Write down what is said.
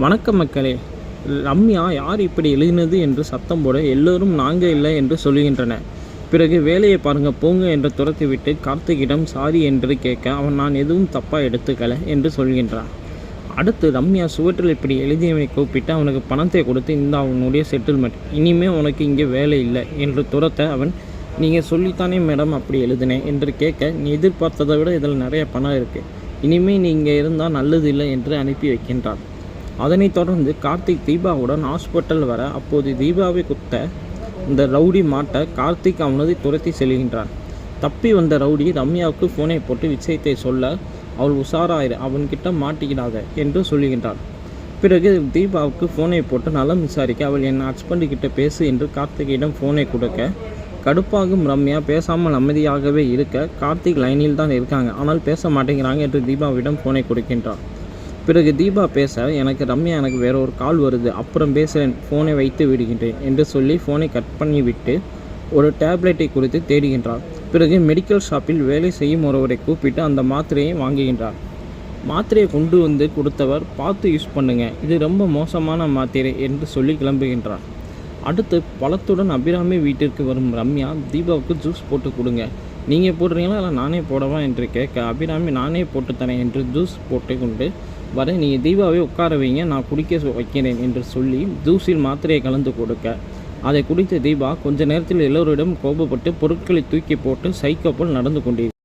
வணக்கம் மக்களே. ரம்யா யார் இப்படி எழுதினது என்று சத்தம் போட எல்லோரும் நாங்கள் இல்லை என்று சொல்லுகின்றனர். பிறகு வேலையை பாருங்க போங்க என்று துரத்திவிட்டு கார்த்திகிடம் சாரி என்று கேட்க அவன் நான் எதுவும் தப்பாக எடுத்துக்கல என்று சொல்கின்றான். அடுத்து ரம்யா சுவற்றில் இப்படி எழுதியவனை கூப்பிட்டு அவனுக்கு பணத்தை கொடுத்து இந்த அவனுடைய செட்டில்மெண்ட், இனிமே உனக்கு இங்கே வேலை இல்லை என்று துரத்த அவன் நீங்கள் சொல்லித்தானே மேடம் அப்படி எழுதினேன் என்று கேட்க நீ எதிர்பார்த்ததை விட இதில் நிறைய பணம் இருக்குது, இனிமேல் நீங்கள் இருந்தால் நல்லது இல்லை என்று அனுப்பி வைக்கின்றான். அதனைத் தொடர்ந்து கார்த்திக் தீபாவுடன் ஹாஸ்பிட்டல் வர அப்போது தீபாவை குத்த இந்த ரவுடி மாட்ட கார்த்திக் அவனதை துரத்தி செல்கின்றான். தப்பி வந்த ரவுடி ரம்யாவுக்கு ஃபோனை போட்டு விஷயத்தை சொல்ல அவள் உஷாராயிரு, அவன்கிட்ட மாட்டிக்கிடாத என்று சொல்லுகின்றான். பிறகு தீபாவுக்கு ஃபோனை போட்டு நலம் விசாரிக்க அவள் என் ஹஸ்பண்டு கிட்ட பேசு என்று கார்த்திகிடம் ஃபோனை கொடுக்க கடுப்பாகும் ரம்யா பேசாமல் அமைதியாகவே இருக்க கார்த்திக் லைனில் தான் இருக்காங்க ஆனால் பேச மாட்டேங்கிறாங்க என்று தீபாவிடம் ஃபோனை கொடுக்கின்றான். பிறகு தீபா பேச எனக்கு வேற ஒரு கால் வருது, அப்புறம் பேசுகிறேன், ஃபோனை வைத்து விடுகின்றேன் என்று சொல்லி ஃபோனை கட் பண்ணிவிட்டு ஒரு டேப்லெட்டை குறித்து தேடுகின்றார். பிறகு மெடிக்கல் ஷாப்பில் வேலை செய்யும் ஒருவரை கூப்பிட்டு அந்த மாத்திரையை வாங்குகின்றார். மாத்திரையை கொண்டு வந்து கொடுத்தவர் பார்த்து யூஸ் பண்ணுங்க, இது ரொம்ப மோசமான மாத்திரை என்று சொல்லி கிளம்புகின்றார். அடுத்து பழத்துடன் அபிராமி வீட்டிற்கு வரும் ரம்யா தீபாவுக்கு ஜூஸ் போட்டு கொடுங்க, நீங்கள் போடுறீங்களா இல்லை நானே போடவா என்று கேட்க அபிராமி நானே போட்டு தரேன் என்று ஜூஸ் போட்டு கொண்டு வர நீங்கள் தீபாவை உட்கார வைங்க நான் குடிக்க வைக்கிறேன் என்று சொல்லி ஜூஸில் மாத்திரையை கலந்து கொடுக்க அதை குடித்த தீபா கொஞ்ச நேரத்தில் எல்லோரிடம் கோபப்பட்டு பொருட்களை தூக்கி போட்டு சைக்கோ போல் நடந்து கொண்டிருக்கிறார்.